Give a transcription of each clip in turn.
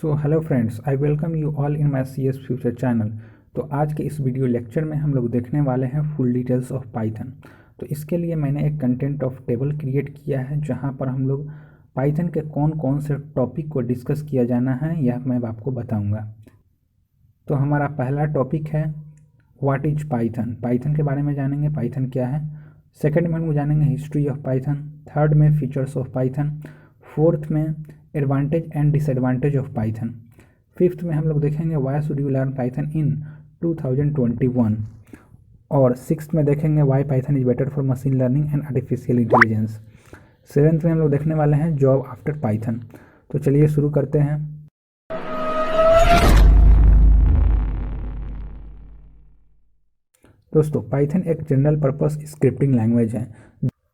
So hello friends, I welcome you all in my C S future channel. तो आज के इस video lecture में हम लोग देखने वाले हैं फुल डिटेल्स ऑफ पाइथन। तो इसके लिए मैंने एक कंटेंट ऑफ टेबल क्रिएट किया है जहां पर हम लोग पाइथन के कौन कौन से टॉपिक को डिस्कस किया जाना है यह मैं आपको बताऊंगा। तो हमारा पहला टॉपिक है व्हाट इज पाइथन। पाइथन के बारे में जानेंगे, पाइथन क्या है। सेकंड में हम लोग जानेंगे हिस्ट्री ऑफ पाइथन। थर्ड में फीचर्स ऑफ पाइथन। फोर्थ में advantage and disadvantage of Python. Fifth में हम लोग देखेंगे why should you learn Python in 2021। और सिक्स्थ में देखेंगे why Python is better for machine learning and artificial intelligence. Seventh में हम लोग देखने वाले हैं जॉब आफ्टर पाइथन। तो चलिए शुरू करते हैं। दोस्तों, पाइथन एक जनरल पर्पस स्क्रिप्टिंग लैंग्वेज है।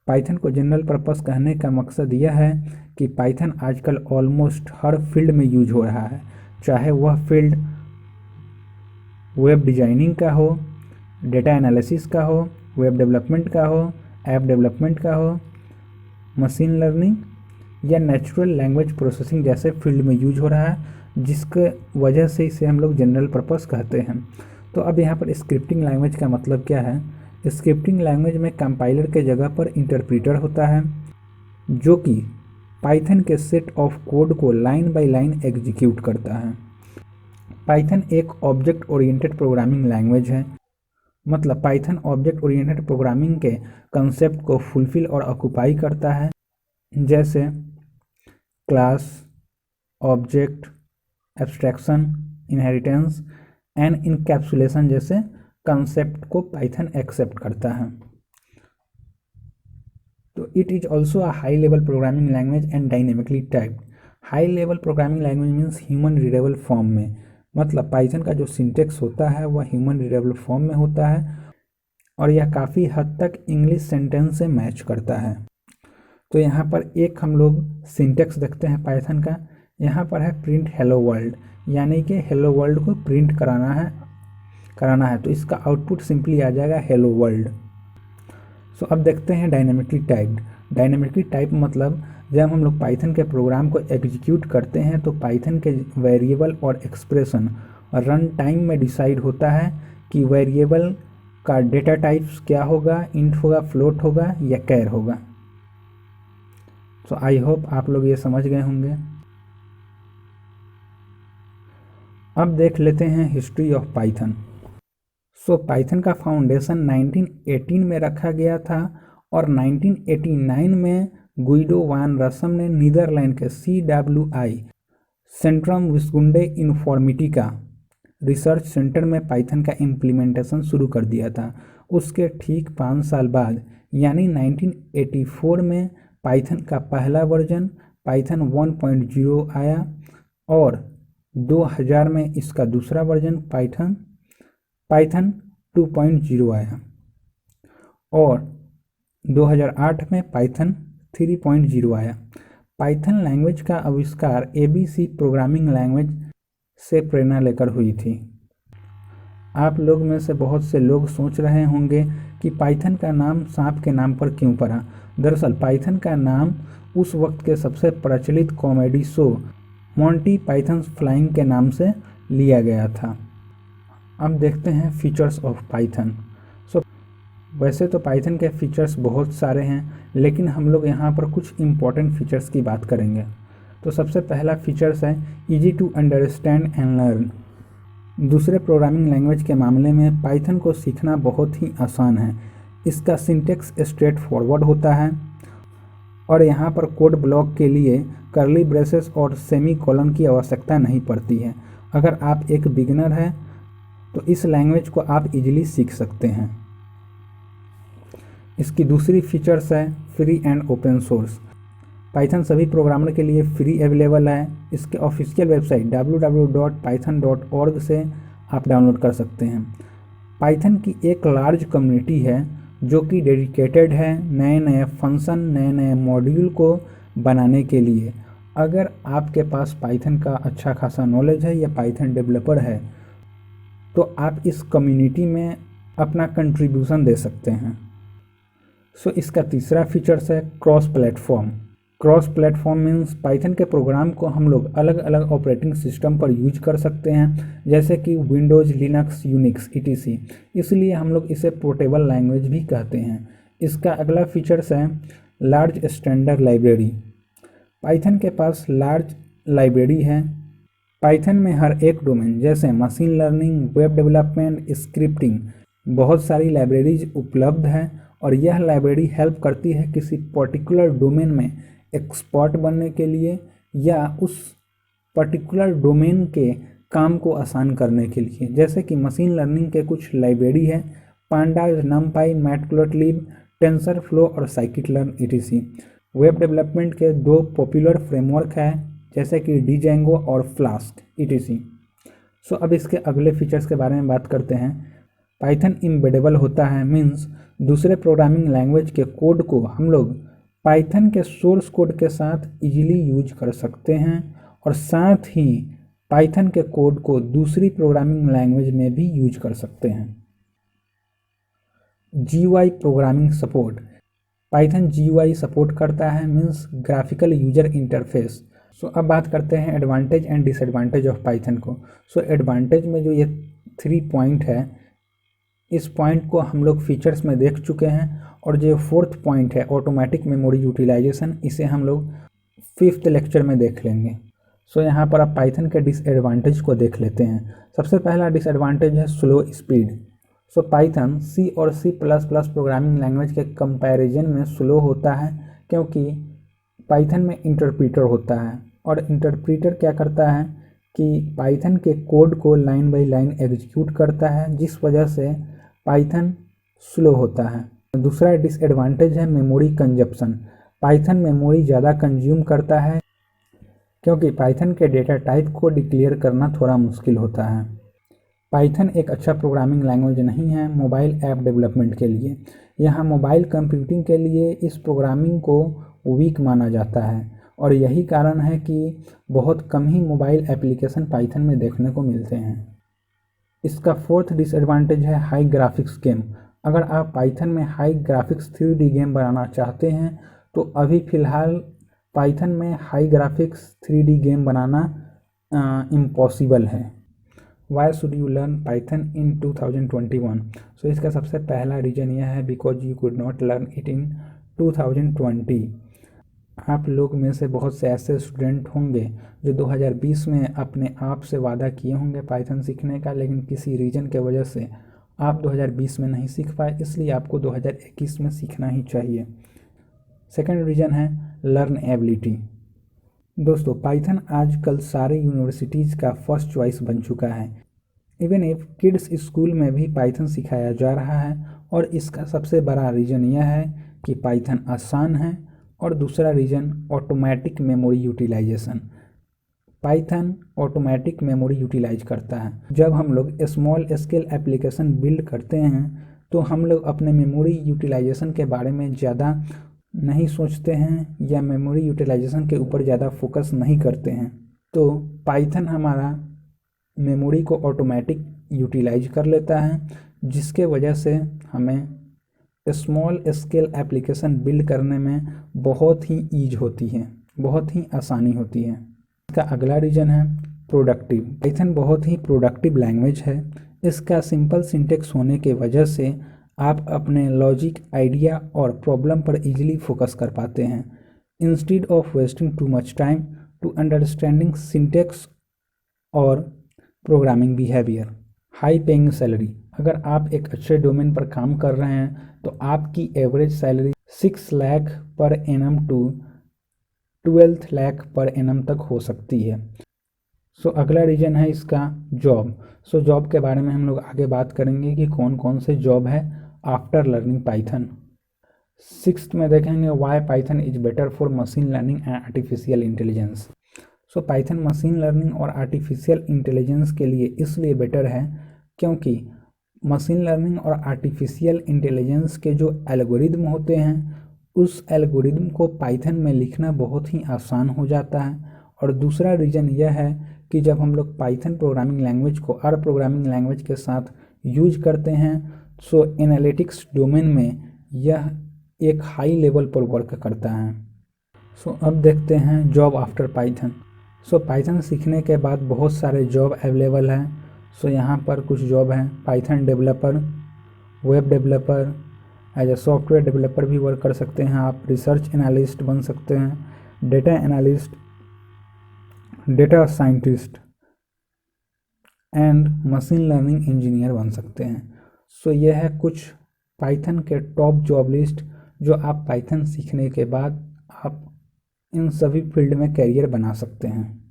पाइथन को जनरल पर्पस कहने का मकसद यह है कि पाइथन आजकल ऑलमोस्ट हर फील्ड में यूज हो रहा है, चाहे वह फील्ड वेब डिजाइनिंग का हो, डेटा एनालिसिस का हो, वेब डेवलपमेंट का हो, ऐप डेवलपमेंट का हो, मशीन लर्निंग या नेचुरल लैंग्वेज प्रोसेसिंग जैसे फील्ड में यूज हो रहा है, जिसके वजह से इसे हम लोग जनरल पर्पस कहते हैं। तो अब यहाँ पर स्क्रिप्टिंग लैंग्वेज का मतलब क्या है। स्क्रिप्टिंग लैंग्वेज में कंपाइलर के जगह पर इंटरप्रीटर होता है जो कि पाइथन के सेट ऑफ कोड को लाइन बाय लाइन एग्जीक्यूट करता है। पाइथन एक ऑब्जेक्ट ओरिएंटेड प्रोग्रामिंग लैंग्वेज है। मतलब पाइथन ऑब्जेक्ट ओरिएंटेड प्रोग्रामिंग के कंसेप्ट को फुलफिल और ऑक्यूपाई करता है, जैसे class, object, abstraction, inheritance and encapsulation जैसे कंसेप्ट को पाइथन एक्सेप्ट करता है। तो it is also a high level programming language and dynamically typed. High level programming language means human readable form में। मतलब पाइथन का जो सिंटेक्स होता है वह ह्यूमन रीडेबल फॉर्म में होता है और यह काफ़ी हद तक इंग्लिश सेंटेंस से मैच करता है। तो यहाँ पर एक हम लोग सिंटेक्स देखते हैं पाइथन का। यहाँ पर है प्रिंट हेलो वर्ल्ड, यानी कि हेलो वर्ल्ड को प्रिंट कराना है। तो इसका आउटपुट सिंपली आ जाएगा हेलो वर्ल्ड। सो अब देखते हैं डायनेमिकली टाइप्ड। डायनेमिकली टाइप मतलब जब हम लोग पाइथन के प्रोग्राम को एग्जीक्यूट करते हैं तो पाइथन के वेरिएबल और एक्सप्रेशन रन टाइम में डिसाइड होता है कि वेरिएबल का डेटा टाइप्स क्या होगा, इंट होगा, फ्लोट होगा या कैर होगा। सो आई होप आप लोग ये समझ गए होंगे। अब देख लेते हैं history of Python. So Python का फाउंडेशन 1918 में रखा गया था और 1989 में गुइडो वान रसम ने नीदरलैंड के CWI Centrum विस्कुंडे Informatica research centre में पाइथन का इम्प्लीमेंटेशन शुरू कर दिया था। उसके ठीक 5 साल बाद यानी 1984 में पाइथन का पहला वर्जन पाइथन 1.0 आया और 2000 में इसका दूसरा वर्जन पाइथन 2.0 आया और 2008 में पाइथन 3.0 आया। पाइथन लैंग्वेज का आविष्कार ABC प्रोग्रामिंग लैंग्वेज से प्रेरणा लेकर हुई थी। आप लोग में से बहुत से लोग सोच रहे होंगे कि पाइथन का नाम सांप के नाम पर क्यों पड़ा। दरअसल पाइथन का नाम उस वक्त के सबसे प्रचलित comedy show Monty pythons flying के नाम से लिया गया था। अब देखते हैं फीचर्स ऑफ पाइथन। सो वैसे तो पाइथन के फीचर्स बहुत सारे हैं, लेकिन हम लोग यहाँ पर कुछ इम्पॉर्टेंट फीचर्स की बात करेंगे। तो सबसे पहला फीचर्स है easy to understand and learn. दूसरे प्रोग्रामिंग लैंग्वेज के मामले में पाइथन को सीखना बहुत ही आसान है। इसका सिंटेक्स स्ट्रेट फॉरवर्ड होता है और यहाँ पर कोड ब्लॉक के लिए कर्ली ब्रेसेस और सेमी कोलन की आवश्यकता नहीं पड़ती है। अगर आप एक बिगिनर हैं तो इस लैंग्वेज को आप इजीली सीख सकते हैं। इसकी दूसरी फीचर्स है free and open source. Python सभी प्रोग्रामर के लिए फ्री अवेलेबल है। इसके ऑफिशियल वेबसाइट www.python.org से आप डाउनलोड कर सकते हैं। पाइथन की एक लार्ज कम्युनिटी है जो कि डेडिकेटेड है नए नए फंक्शन, नए नए मॉड्यूल को बनाने के लिए। अगर आपके पास पाइथन का अच्छा खासा नॉलेज है या पाइथन डेवलपर है तो आप इस कम्युनिटी में अपना कंट्रीब्यूशन दे सकते हैं। सो इसका तीसरा फीचर्स है cross platform. Cross platform means Python के प्रोग्राम को हम लोग अलग अलग ऑपरेटिंग सिस्टम पर यूज कर सकते हैं, जैसे कि विंडोज़, लिनक्स, यूनिक्स etc। इसलिए हम लोग इसे पोर्टेबल लैंग्वेज भी कहते हैं। इसका अगला फीचर्स है लार्ज स्टैंडर्ड लाइब्रेरी। पाइथन के पास लार्ज लाइब्रेरी है। पाइथन में हर एक डोमेन जैसे machine learning, web development, scripting बहुत सारी लाइब्रेरीज उपलब्ध है और यह लाइब्रेरी हेल्प करती है किसी पर्टिकुलर डोमेन में एक्सपर्ट बनने के लिए या उस पर्टिकुलर डोमेन के काम को आसान करने के लिए। जैसे कि मशीन लर्निंग के कुछ लाइब्रेरी है पांडास, नमपाई, मैटप्लोट्लिब, टेंसरफ्लो और साइकिट-लर्न etc। वेब डेवलपमेंट के दो पॉपुलर फ्रेमवर्क है जैसे कि डिजेंगो और फ्लास्क etc। सो अब इसके अगले फीचर्स के बारे में बात करते हैं। पाइथन एम्बेडेबल होता है मीन्स दूसरे प्रोग्रामिंग लैंग्वेज के कोड को हम लोग पाइथन के सोर्स कोड के साथ इजीली यूज कर सकते हैं और साथ ही पाइथन के कोड को दूसरी प्रोग्रामिंग लैंग्वेज में भी यूज कर सकते हैं। GUI programming support. Python GUI support करता है मीन्स ग्राफिकल यूजर इंटरफेस। सो अब बात करते हैं advantage and disadvantage of Python को। सो एडवांटेज में जो ये 3 पॉइंट है, इस पॉइंट को हम लोग फीचर्स में देख चुके हैं और जो 4th पॉइंट है ऑटोमेटिक मेमोरी यूटिलाइजेशन, इसे हम लोग 5th लेक्चर में देख लेंगे। सो यहाँ पर आप पाइथन के डिसएडवांटेज को देख लेते हैं। सबसे पहला डिसएडवांटेज है स्लो स्पीड। सो पाइथन C और C++ प्रोग्रामिंग लैंग्वेज के कंपैरिजन में स्लो होता है क्योंकि पाइथन में इंटरप्रीटर होता है और इंटरप्रीटर क्या करता है कि पाइथन के कोड को लाइन बाय लाइन एग्जीक्यूट करता है, जिस वजह से पाइथन स्लो होता है। दूसरा डिसएडवांटेज है मेमोरी कंजप्शन। पाइथन मेमोरी ज़्यादा कंज्यूम करता है क्योंकि पाइथन के डेटा टाइप को डिक्लेयर करना थोड़ा मुश्किल होता है। पाइथन एक अच्छा प्रोग्रामिंग लैंग्वेज नहीं है मोबाइल ऐप डेवलपमेंट के लिए। यहाँ मोबाइल कंप्यूटिंग के लिए इस प्रोग्रामिंग को वीक माना जाता है और यही कारण है कि बहुत कम ही मोबाइल एप्लीकेशन पाइथन में देखने को मिलते हैं। इसका 4th डिसएडवांटेज है हाई ग्राफिक्स गेम। अगर आप पाइथन में हाई ग्राफिक्स 3D गेम बनाना चाहते हैं तो अभी फ़िलहाल पाइथन में हाई ग्राफिक्स 3D गेम बनाना इम्पॉसिबल है। Why should you learn Python in 2021? So इसका सबसे पहला रीज़न यह है because you could not learn it in 2020। आप लोग में से बहुत से ऐसे स्टूडेंट होंगे जो 2020 में अपने आप से वादा किए होंगे पाइथन सीखने का, लेकिन किसी रीज़न के वजह से आप 2020 में नहीं सीख पाए, इसलिए आपको 2021 में सीखना ही चाहिए। सेकंड रीज़न है लर्न एबिलिटी। दोस्तों पाइथन आजकल सारे यूनिवर्सिटीज़ का फर्स्ट चॉइस बन चुका है। इवन इफ किड्स स्कूल में भी पाइथन सिखाया जा रहा है और इसका सबसे बड़ा रीज़न यह है कि पाइथन आसान है और दूसरा reason automatic memory utilisation. Python automatic memory utilise करता है। जब हम लोग स्मॉल स्केल एप्लीकेशन बिल्ड करते हैं तो हम लोग अपने मेमोरी यूटिलाइजेशन के बारे में ज़्यादा नहीं सोचते हैं या मेमोरी यूटिलाइजेशन के ऊपर ज़्यादा फोकस नहीं करते हैं। तो पाइथन हमारा मेमोरी को ऑटोमेटिक यूटिलाइज कर लेता है, जिसके वजह से हमें स्मॉल स्केल एप्लीकेशन बिल्ड करने में बहुत ही ईज होती है, बहुत ही आसानी होती है। इसका अगला रीज़न है प्रोडक्टिव। पाइथन बहुत ही प्रोडक्टिव लैंग्वेज है। इसका सिंपल सिंटेक्स होने के वजह से आप अपने लॉजिक, आइडिया और प्रॉब्लम पर इजीली फोकस कर पाते हैं instead of wasting too much time to understanding syntax और programming behaviour. High paying salary. अगर आप एक अच्छे डोमेन पर काम कर रहे हैं तो आपकी average salary 6 lakh per annum to 12 lakh per annum तक हो सकती है। सो अगला रीजन है इसका जॉब। सो जॉब के बारे में हम लोग आगे बात करेंगे कि कौन कौन से जॉब है आफ्टर लर्निंग पाइथन। 6th में देखेंगे why Python is better for machine learning and artificial intelligence. So Python machine learning और आर्टिफिशियल इंटेलिजेंस के लिए इसलिए बेटर है क्योंकि मशीन लर्निंग और आर्टिफिशियल इंटेलिजेंस के जो एल्गोरिदम होते हैं उस एल्गोरिदम को पाइथन में लिखना बहुत ही आसान हो जाता है। और दूसरा रीज़न यह है कि जब हम लोग पाइथन प्रोग्रामिंग लैंग्वेज को और प्रोग्रामिंग लैंग्वेज के साथ यूज करते हैं सो एनालिटिक्स डोमेन में यह एक हाई लेवल पर वर्क करता है। सो अब देखते हैं जॉब आफ्टर पाइथन। सो पाइथन सीखने के बाद बहुत सारे जॉब अवेलेबल हैं। सो यहाँ पर कुछ जॉब हैं, Python developer, web developer, as a software developer भी वर्क कर सकते हैं आप, रिसर्च एनालिस्ट बन सकते हैं, data analyst, data scientist and machine learning engineer बन सकते हैं। सो ये है कुछ पाइथन के टॉप जॉब लिस्ट जो आप पाइथन सीखने के बाद आप इन सभी फील्ड में कैरियर बना सकते हैं।